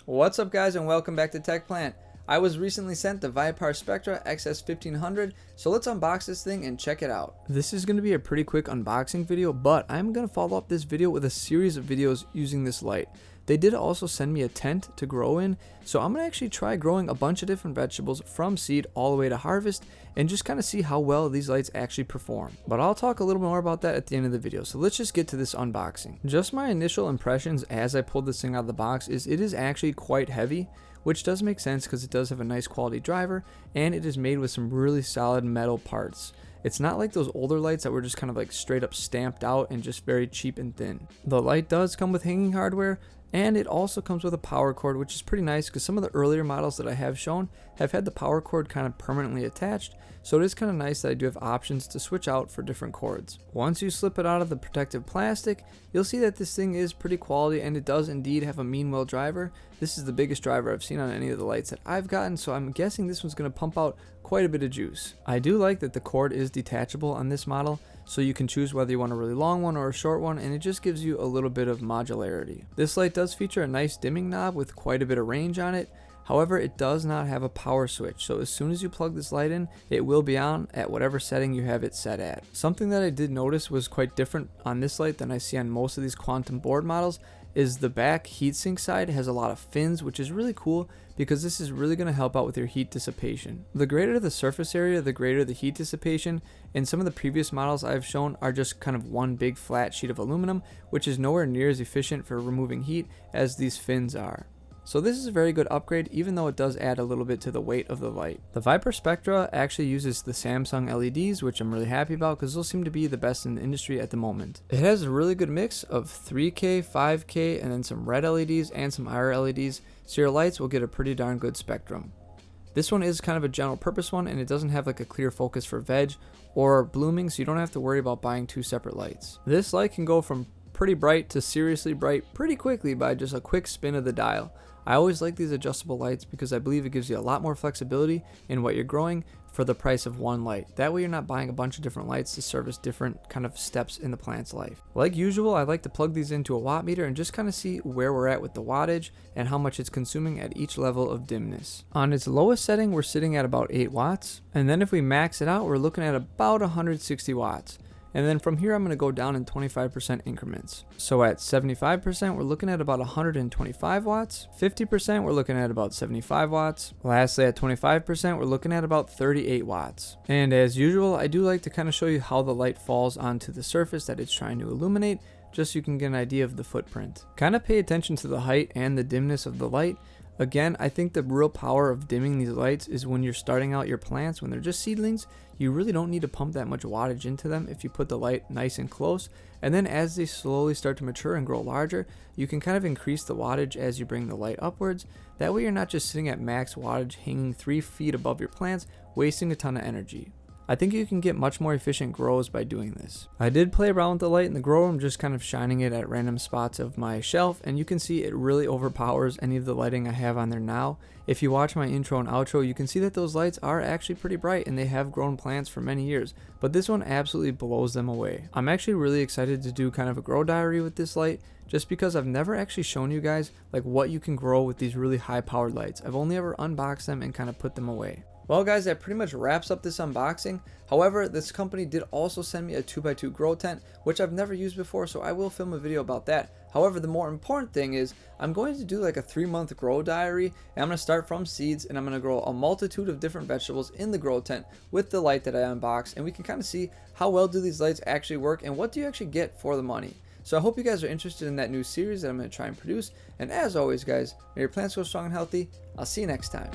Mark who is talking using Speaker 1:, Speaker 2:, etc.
Speaker 1: What's up guys, and welcome back to Tech Plant. I was recently sent the VIPARSPECTRA XS1500, so let's unbox this thing and check it out. This is going to be a pretty quick unboxing video, but I'm going to follow up this video with a series of videos using this light. They did also send me a tent to grow in, so I'm going to actually try growing a bunch of different vegetables from seed all the way to harvest and just kind of see how well these lights actually perform. But I'll talk a little more about that at the end of the video, so let's just get to this unboxing. Just my initial impressions as I pulled this thing out of the box is it is actually quite heavy, which does make sense because it does have a nice quality driver and it is made with some really solid metal parts. It's not like those older lights that were just kind of like straight up stamped out and just very cheap and thin. The light does come with hanging hardware, and it also comes with a power cord, which is pretty nice because some of the earlier models that I have shown have had the power cord kind of permanently attached, so it is kind of nice that I do have options to switch out for different cords. Once you slip it out of the protective plastic, you'll see that this thing is pretty quality and it does indeed have a mean well driver. This is the biggest driver I've seen on any of the lights that I've gotten, so I'm guessing this one's going to pump out quite a bit of juice. I do like that the cord is detachable on this model, so you can choose whether you want a really long one or a short one, and it just gives you a little bit of modularity. This light does feature a nice dimming knob with quite a bit of range on it. However, it does not have a power switch, so as soon as you plug this light in, it will be on at whatever setting you have it set at. Something that I did notice was quite different on this light than I see on most of these quantum board models is the back heatsink side has a lot of fins, which is really cool because this is really going to help out with your heat dissipation. The greater the surface area, the greater the heat dissipation, and some of the previous models I've shown are just kind of one big flat sheet of aluminum, which is nowhere near as efficient for removing heat as these fins are. So this is a very good upgrade, even though it does add a little bit to the weight of the light. The VIPARSPECTRA actually uses the Samsung LEDs, which I'm really happy about because those seem to be the best in the industry at the moment. It has a really good mix of 3K, 5K, and then some red LEDs and some IR LEDs, so your lights will get a pretty darn good spectrum. This one is kind of a general purpose one, and it doesn't have like a clear focus for veg or blooming, so you don't have to worry about buying two separate lights. This light can go from pretty bright to seriously bright pretty quickly by just a quick spin of the dial. I always like these adjustable lights because I believe it gives you a lot more flexibility in what you're growing for the price of one light. That way you're not buying a bunch of different lights to service different kind of steps in the plant's life. Like usual, I like to plug these into a watt meter and just kind of see where we're at with the wattage and how much it's consuming at each level of dimness. On its lowest setting, we're sitting at about 8 watts. And then if we max it out, we're looking at about 160 watts. And then from here, I'm going to go down in 25% increments. So at 75%, we're looking at about 125 watts. 50%, we're looking at about 75 watts. Lastly, at 25%, we're looking at about 38 watts. And as usual, I do like to kind of show you how the light falls onto the surface that it's trying to illuminate, just so you can get an idea of the footprint. Kind of pay attention to the height and the dimness of the light. Again, I think the real power of dimming these lights is when you're starting out your plants, when they're just seedlings, you really don't need to pump that much wattage into them if you put the light nice and close. And then as they slowly start to mature and grow larger, you can kind of increase the wattage as you bring the light upwards. That way you're not just sitting at max wattage hanging 3 feet above your plants, wasting a ton of energy. I think you can get much more efficient grows by doing this. I did play around with the light in the grow room, just kind of shining it at random spots of my shelf, and you can see it really overpowers any of the lighting I have on there now. If you watch my intro and outro, you can see that those lights are actually pretty bright and they have grown plants for many years, but this one absolutely blows them away. I'm actually really excited to do kind of a grow diary with this light, just because I've never actually shown you guys like what you can grow with these really high powered lights. I've only ever unboxed them and kind of put them away. Well guys, that pretty much wraps up this unboxing. However, this company did also send me a 2x2 grow tent, which I've never used before, so I will film a video about that. However, the more important thing is I'm going to do like a 3-month grow diary, and I'm going to start from seeds, and I'm going to grow a multitude of different vegetables in the grow tent with the light that I unboxed, and we can kind of see how well do these lights actually work and what do you actually get for the money. So I hope you guys are interested in that new series that I'm going to try and produce, and as always guys, may your plants grow strong and healthy. I'll see you next time.